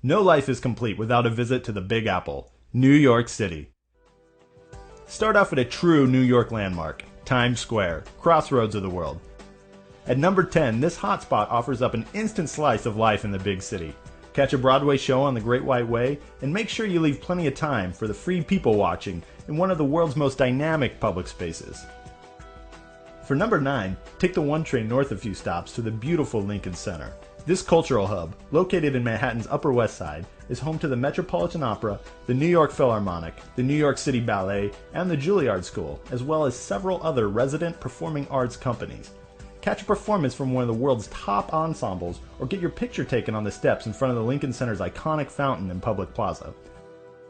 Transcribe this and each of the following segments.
No life is complete without a visit to the Big Apple, New York City. Start off at a true New York landmark, Times Square, crossroads of the world. At number 10, this hotspot offers up an instant slice of life in the big city. Catch a Broadway show on the Great White Way, and make sure you leave plenty of time for the free people watching in one of the world's most dynamic public spaces. For number 9, take the 1 train north a few stops to the beautiful Lincoln Center. This cultural hub, located in Manhattan's Upper West Side, is home to the Metropolitan Opera, the New York Philharmonic, the New York City Ballet, and the Juilliard School, as well as several other resident performing arts companies. Catch a performance from one of the world's top ensembles, or get your picture taken on the steps in front of the Lincoln Center's iconic fountain in Public Plaza.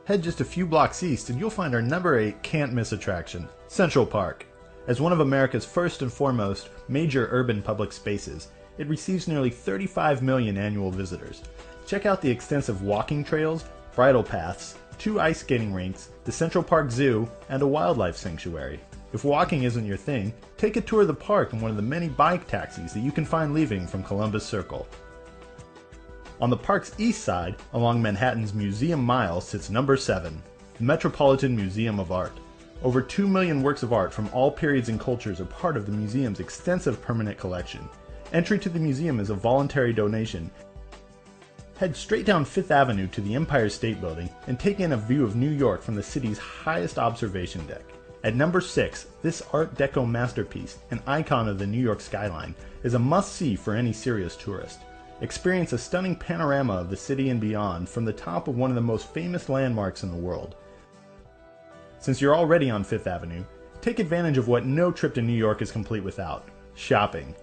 Head just a few blocks east and you'll find our number 8 can't-miss attraction, Central Park. As one of America's first and foremost major urban public spaces, it receives nearly 35 million annual visitors. Check out the extensive walking trails, bridle paths, 2 ice skating rinks, the Central Park Zoo, and a wildlife sanctuary. If walking isn't your thing, take a tour of the park in one of the many bike taxis that you can find leaving from Columbus Circle. On the park's east side, along Manhattan's Museum Mile, sits number 7, the Metropolitan Museum of Art. Over 2 million works of art from all periods and cultures are part of the museum's extensive permanent collection. Entry to the museum is a voluntary donation. Head straight down 5th Avenue to the Empire State Building and take in a view of New York from the city's highest observation deck. At number 6, this Art Deco masterpiece, an icon of the New York skyline, is a must-see for any serious tourist. Experience a stunning panorama of the city and beyond from the top of one of the most famous landmarks in the world. Since you're already on 5th Avenue, take advantage of what no trip to New York is complete without: shopping.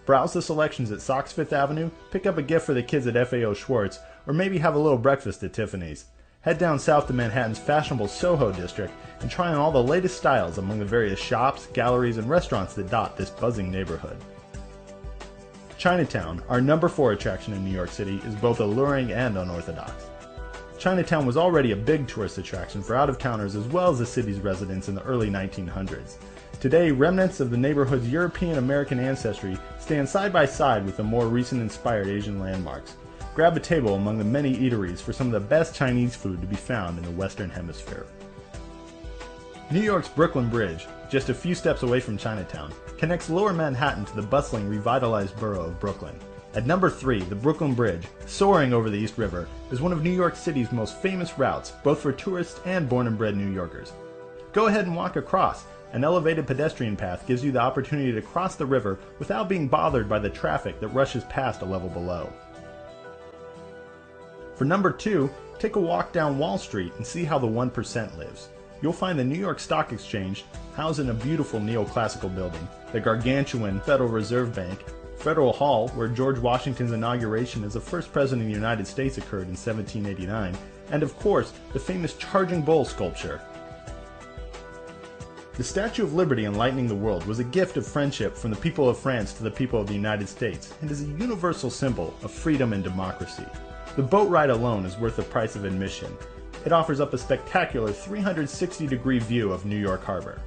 Browse the selections at Saks Fifth Avenue, pick up a gift for the kids at FAO Schwartz, or maybe have a little breakfast at Tiffany's. Head down south to Manhattan's fashionable Soho district and try on all the latest styles among the various shops, galleries, and restaurants that dot this buzzing neighborhood. Chinatown, our number 4 attraction in New York City, is both alluring and unorthodox. Chinatown was already a big tourist attraction for out-of-towners as well as the city's residents in the early 1900s. Today, remnants of the neighborhood's European-American ancestry stand side by side with the more recent inspired Asian landmarks. Grab a table among the many eateries for some of the best Chinese food to be found in the Western Hemisphere. New York's Brooklyn Bridge, just a few steps away from Chinatown, connects Lower Manhattan to the bustling, revitalized borough of Brooklyn. At number 3, the Brooklyn Bridge, soaring over the East River, is one of New York City's most famous routes, both for tourists and born and bred New Yorkers. Go ahead and walk across. An elevated pedestrian path gives you the opportunity to cross the river without being bothered by the traffic that rushes past a level below. For number 2, take a walk down Wall Street and see how the 1% lives. You'll find the New York Stock Exchange housed in a beautiful neoclassical building, the gargantuan Federal Reserve Bank, Federal Hall, where George Washington's inauguration as the first president of the United States occurred in 1789, and of course, the famous Charging Bull sculpture. The Statue of Liberty enlightening the world was a gift of friendship from the people of France to the people of the United States, and is a universal symbol of freedom and democracy. The boat ride alone is worth the price of admission. It offers up a spectacular 360-degree view of New York Harbor.